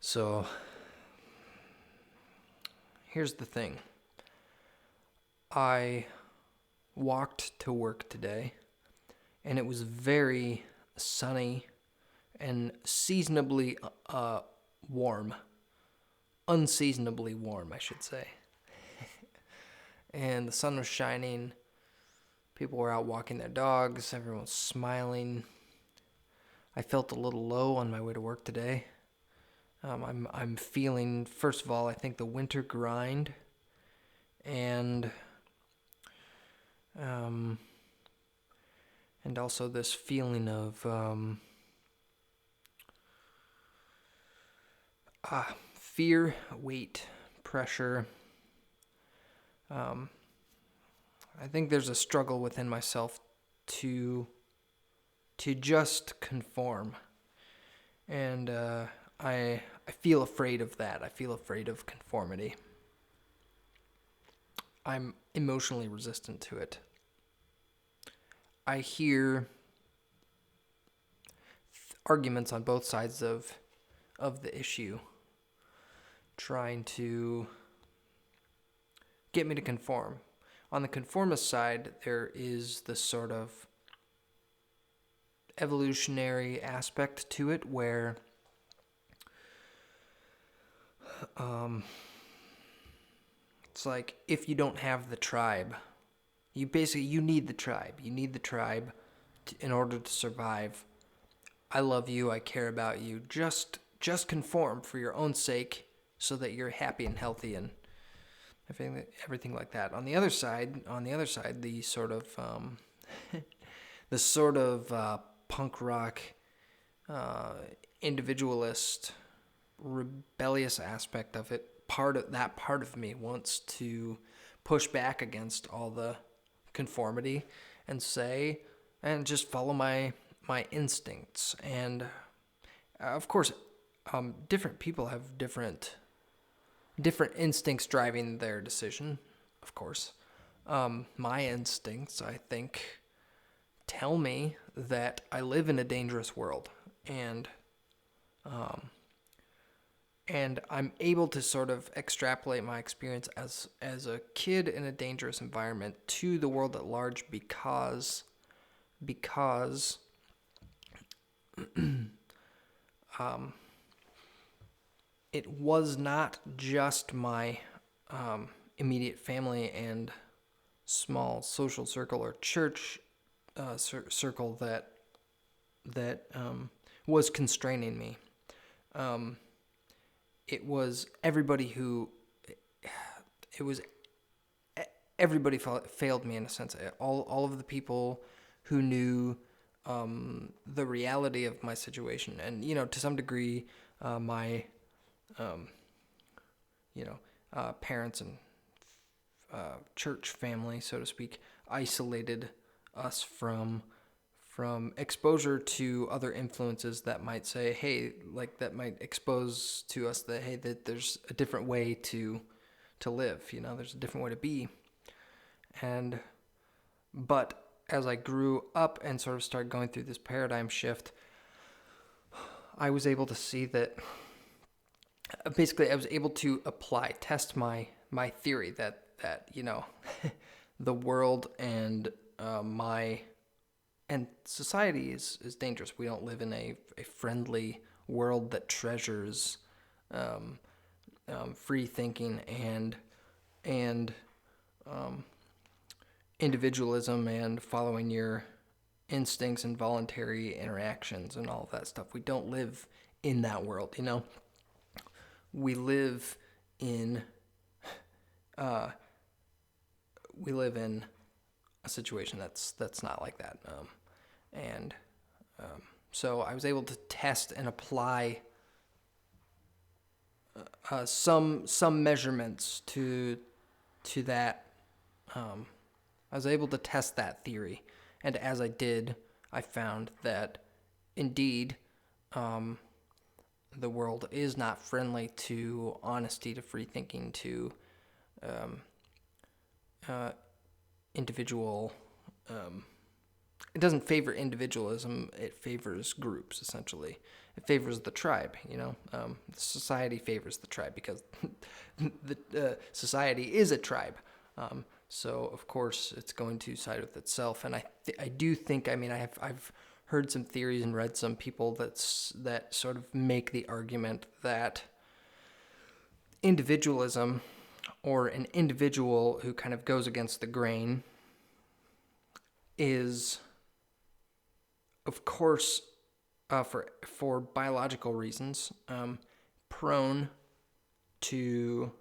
So, here's the thing. I walked to work today, and it was very sunny and seasonably warm. Unseasonably warm, I should say. And the sun was shining. People were out walking their dogs. Everyone was smiling. I felt a little low on my way to work today. I'm feeling, first of all, I think the winter grind, and also this feeling of fear, weight, pressure. I think there's a struggle within myself to just conform, and I feel afraid of that. I feel afraid of conformity. I'm emotionally resistant to it. I hear arguments on both sides of the issue, trying to get me to conform. On the conformist side, there is this sort of evolutionary aspect to it where it's like if you don't have the tribe, you need the tribe. You need the tribe in order to survive. I love you. I care about you. Just conform for your own sake, so that you're happy and healthy and everything like that. On the other side, the sort of punk rock, individualist, rebellious aspect of it. Part of me wants to push back against all the conformity and just follow my instincts. And of course, different people have different instincts driving their decision. Of course, my instincts, I think, tell me that I live in a dangerous world, and I'm able to sort of extrapolate my experience as a kid in a dangerous environment to the world at large because it was not just my immediate family and small social circle or church circle that was constraining me. It was everybody everybody failed me in a sense. All of the people who knew the reality of my situation, and to some degree, my parents and church family, so to speak, isolated us from exposure to other influences that might say, hey, like that might expose to us that, hey, that there's a different way to live, there's a different way to be. But as I grew up and sort of started going through this paradigm shift, I was able to see that basically I was able to test my theory that the world and and society is dangerous. We don't live in a friendly world that treasures free thinking and individualism and following your instincts and voluntary interactions and all of that stuff. We don't live in that world, We live in a situation that's not like that. So I was able to test and apply some measurements to that. I was able to test that theory, and as I did, I found that indeed the world is not friendly to honesty, to free thinking, to individual it doesn't favor individualism. It favors groups, essentially. It favors the tribe, society favors the tribe because the society is a tribe. So of course it's going to side with itself. And I do think, I've heard some theories and read some people that sort of make the argument that individualism, or an individual who kind of goes against the grain, is, of course, for biological reasons, prone to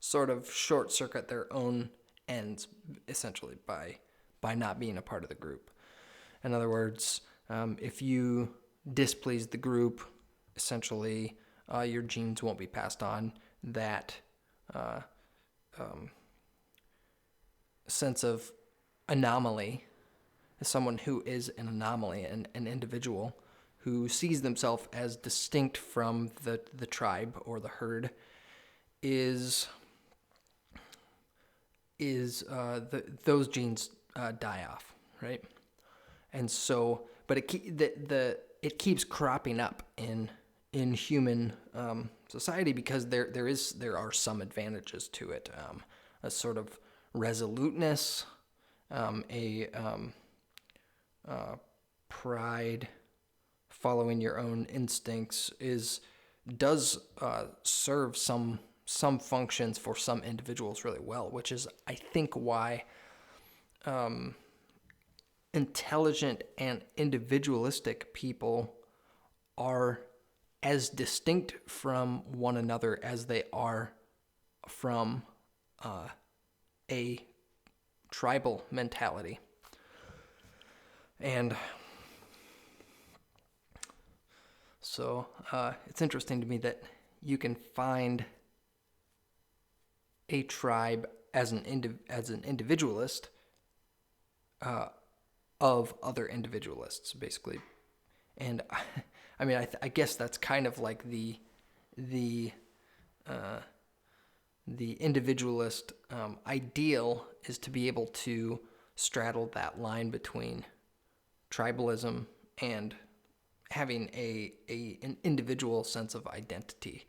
sort of short circuit their own ends, essentially, by not being a part of the group. In other words, if you displease the group, essentially your genes won't be passed on. That sense of anomaly, someone who is an anomaly, an individual who sees themselves as distinct from the tribe or the herd, those genes die off, right? And so, but it keeps cropping up in human society because there are some advantages to it, a sort of resoluteness, pride, following your own instincts does serve some functions for some individuals really well, which is, I think, why intelligent and individualistic people are as distinct from one another as they are from a tribal mentality. And so it's interesting to me that you can find a tribe as an individualist of other individualists, basically. And I guess that's kind of like the individualist ideal is to be able to straddle that line between tribalism and having an individual sense of identity.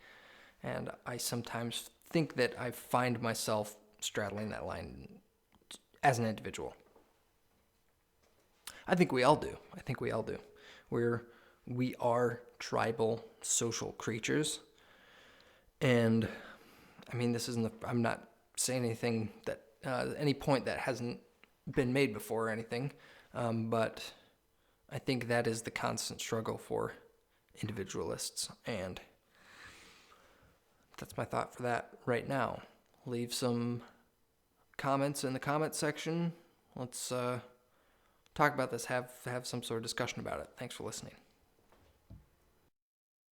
And I sometimes think that I find myself straddling that line as an individual. I think we all do. We are tribal social creatures. And I'm not saying anything that any point that hasn't been made before or anything, but I think that is the constant struggle for individualists, and that's my thought for that right now. Leave some comments in the comment section. Let's talk about this, have some sort of discussion about it. Thanks for listening.